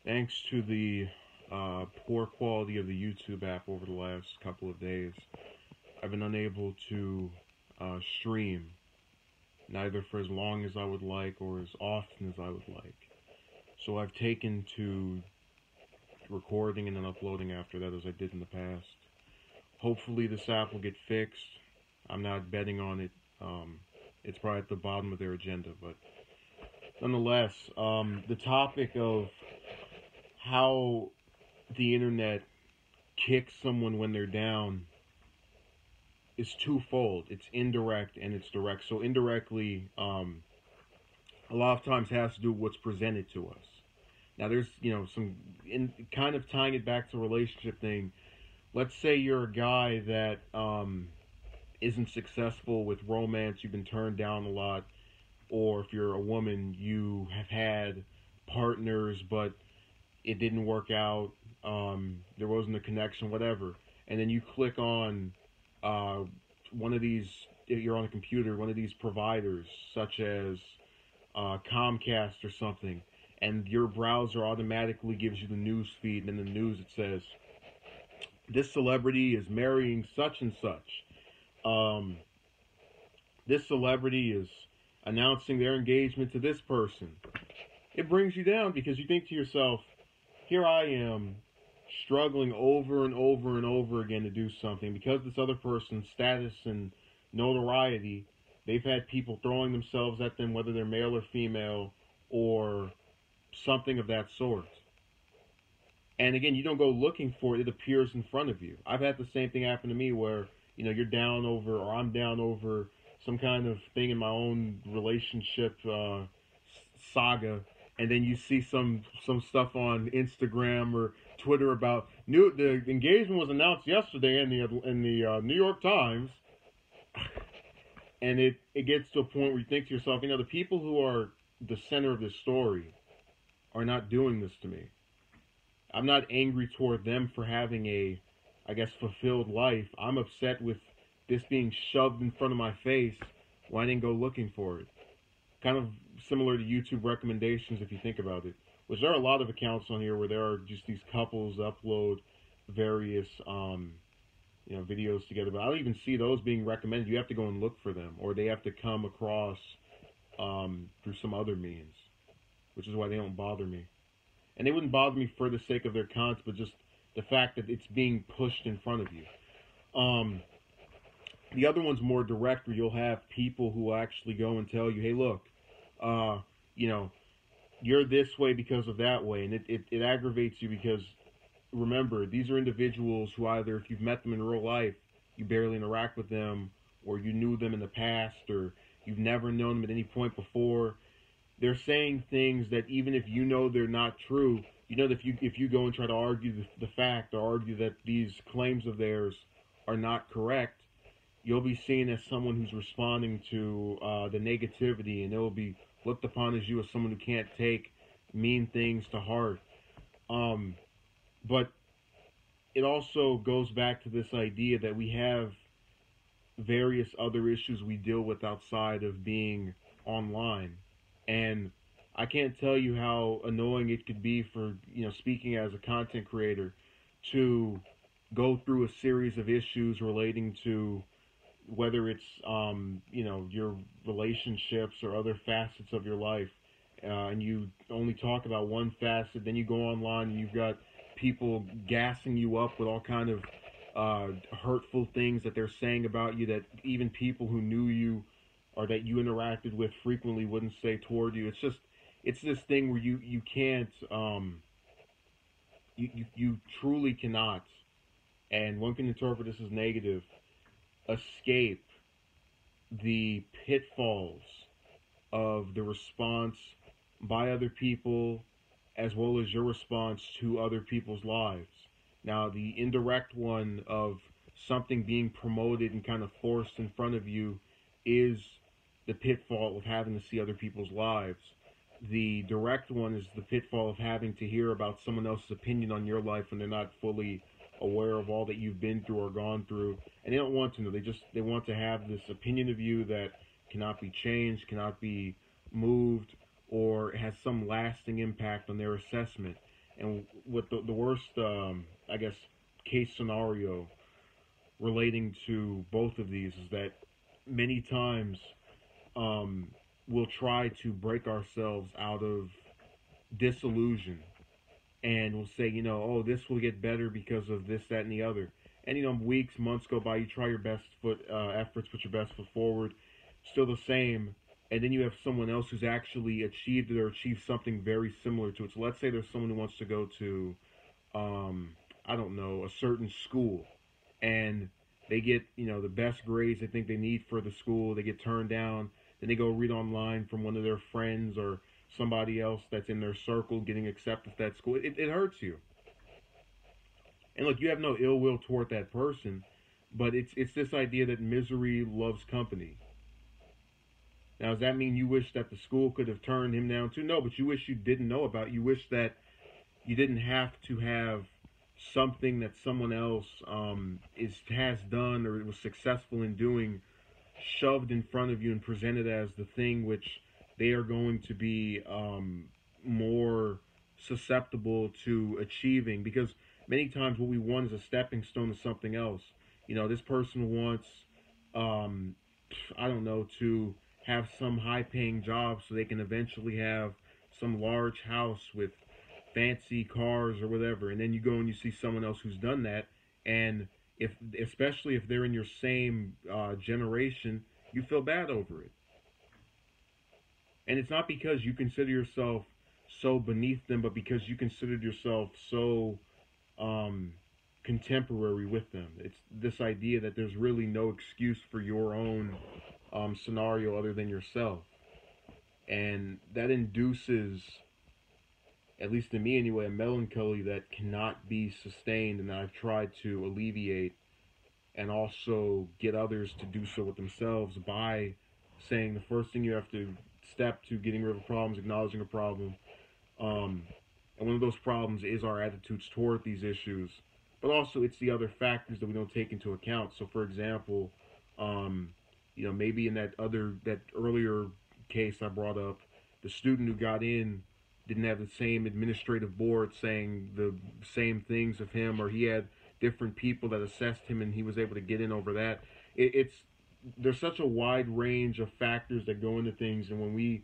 Thanks to the poor quality of the YouTube app over the last couple of days, I've been unable to stream neither for as long as I would like or as often as I would like. So I've taken to recording and then uploading after that as I did in the past. Hopefully this app will get fixed. I'm not betting on it. It's probably at the bottom of their agenda, but nonetheless, the topic of how the internet kicks someone when they're down is twofold. It's indirect and it's direct. So indirectly, a lot of times has to do with what's presented to us. Now, there's some in kind of tying it back to the relationship thing. Let's say you're a guy that isn't successful with romance. You've been turned down a lot, or if you're a woman, you have had partners, but it didn't work out. There wasn't a connection, whatever. And then you click on uh, one of these. You're on a computer, one of these providers, such as Comcast or something, and your browser automatically gives you the news feed, and in the news it says this celebrity is marrying such and such. Um, this celebrity is announcing their engagement to this person. It brings you down because you think to yourself, here I am struggling over and over and over again to do something because this other person's status and notoriety, they've had people throwing themselves at them, whether they're male or female, or something of that sort. And again, you don't go looking for it, it appears in front of you. I've had the same thing happen to me where, you're down over, or I'm down over some kind of thing in my own relationship saga, and then you see some stuff on Instagram or Twitter about the engagement was announced yesterday in the New York Times, and it gets to a point where you think to yourself, the people who are the center of this story are not doing this to me. I'm not angry toward them for having a, I guess, fulfilled life. I'm upset with this being shoved in front of my face when I didn't go looking for it. Kind of similar to YouTube recommendations if you think about it. Which there are a lot of accounts on here where there are just these couples upload various videos together, but I don't even see those being recommended. You have to go and look for them, or they have to come across through some other means, which is why they don't bother me. And they wouldn't bother me for the sake of their content, but just the fact that it's being pushed in front of you. The other one's more direct, where you'll have people who actually go and tell you, "Hey, look, uh, you know, you're this way because of that way," and it aggravates you because remember, these are individuals who either, if you've met them in real life, you barely interact with them, or you knew them in the past, or you've never known them at any point before. They're saying things that even if you know they're not true, you know that if you go and try to argue the fact, or argue that these claims of theirs are not correct, you'll be seen as someone who's responding to the negativity, and it will be looked upon as you as someone who can't take mean things to heart. Um, but it also goes back to this idea that we have various other issues we deal with outside of being online. And I can't tell you how annoying it could be for, speaking as a content creator, to go through a series of issues relating to whether it's, your relationships or other facets of your life, and you only talk about one facet, then you go online and you've got people gassing you up with all kind of hurtful things that they're saying about you that even people who knew you or that you interacted with frequently wouldn't say toward you. It's this thing where you can't you truly cannot, and one can interpret this as negative, escape the pitfalls of the response by other people as well as your response to other people's lives. Now, the indirect one of something being promoted and kind of forced in front of you is the pitfall of having to see other people's lives. The direct one is the pitfall of having to hear about someone else's opinion on your life when they're not fully aware of all that you've been through or gone through, and they don't want to know. They want to have this opinion of you that cannot be changed, cannot be moved, or has some lasting impact on their assessment. And what the worst, I guess, case scenario relating to both of these is that many times um, we'll try to break ourselves out of disillusion, and we'll say, oh, this will get better because of this, that, and the other. And weeks, months go by. You try your best efforts, put your best foot forward, still the same. And then you have someone else who's actually achieved it or achieved something very similar to it. So let's say there's someone who wants to go to, um, I don't know, a certain school, and they get the best grades they think they need for the school. They get turned down. Then they go read online from one of their friends or somebody else that's in their circle getting accepted to that school. It hurts you. And look, you have no ill will toward that person, but it's this idea that misery loves company. Now, does that mean you wish that the school could have turned him down too? No, but you wish you didn't know about it. You wish that you didn't have to have something that someone else has done or was successful in doing shoved in front of you and presented as the thing which they are going to be more susceptible to achieving, because many times what we want is a stepping stone to something else. This person wants I don't know, to have some high paying job so they can eventually have some large house with fancy cars or whatever. And then you go and you see someone else who's done that, and especially if they're in your same generation, you feel bad over it. And it's not because you consider yourself so beneath them, but because you considered yourself so um, contemporary with them. It's this idea that there's really no excuse for your own scenario other than yourself. And that induces, at least in me anyway, a melancholy that cannot be sustained, and that I've tried to alleviate and also get others to do so with themselves by saying the first thing you have to step to getting rid of a problem is acknowledging a problem. Um, and one of those problems is our attitudes toward these issues, but also it's the other factors that we don't take into account. So, for example, um, maybe in that earlier case I brought up, the student who got in didn't have the same administrative board saying the same things of him, or he had different people that assessed him and he was able to get in over that. It's there's such a wide range of factors that go into things, and when we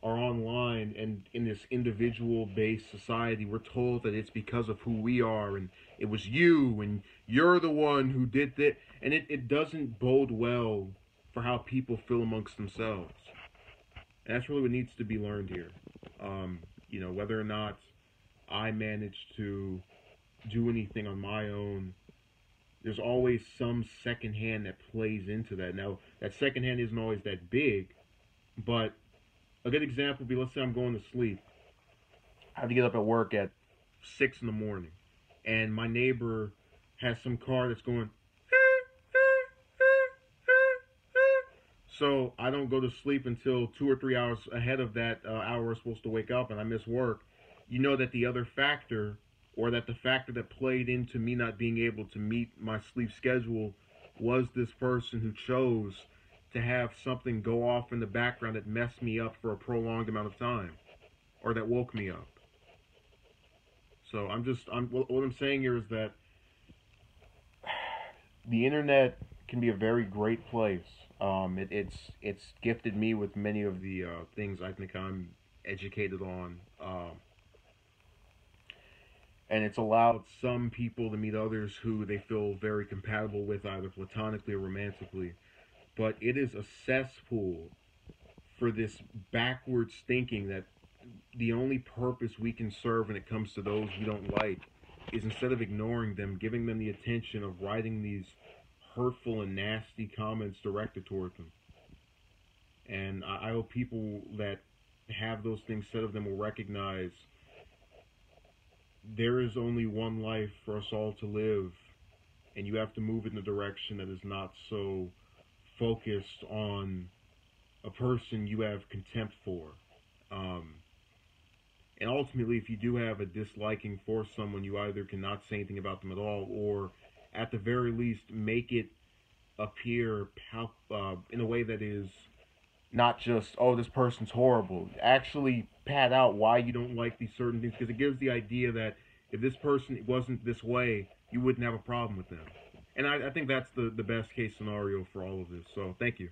are online and in this individual based society, we're told that it's because of who we are, and it was you and you're the one who did that, and it doesn't bode well for how people feel amongst themselves. And that's really what needs to be learned here. Whether or not I manage to do anything on my own, there's always some second hand that plays into that. Now, that second hand isn't always that big, but a good example would be, let's say I'm going to sleep. I have to get up at work at 6 in the morning, and my neighbor has some car that's going. So I don't go to sleep until 2 or 3 hours ahead of that hour we're supposed to wake up, and I miss work. You know that the other factor, or that the factor that played into me not being able to meet my sleep schedule, was this person who chose to have something go off in the background that messed me up for a prolonged amount of time, or that woke me up. So what I'm saying here is that the internet can be a very great place. It's gifted me with many of the things I think I'm educated on, and it's allowed some people to meet others who they feel very compatible with, either platonically or romantically. But it is a cesspool for this backwards thinking that the only purpose we can serve when it comes to those we don't like is, instead of ignoring them, giving them the attention of writing these hurtful and nasty comments directed toward them. And I hope people that have those things said of them will recognize there is only one life for us all to live, and you have to move in a direction that is not so focused on a person you have contempt for. Um, and ultimately, if you do have a disliking for someone, you either cannot say anything about them at all, or at the very least make it appear in a way that is not just, oh, this person's horrible. Actually pad out why you don't like these certain things, because it gives the idea that if this person wasn't this way, you wouldn't have a problem with them. And I think that's the best case scenario for all of this. So thank you.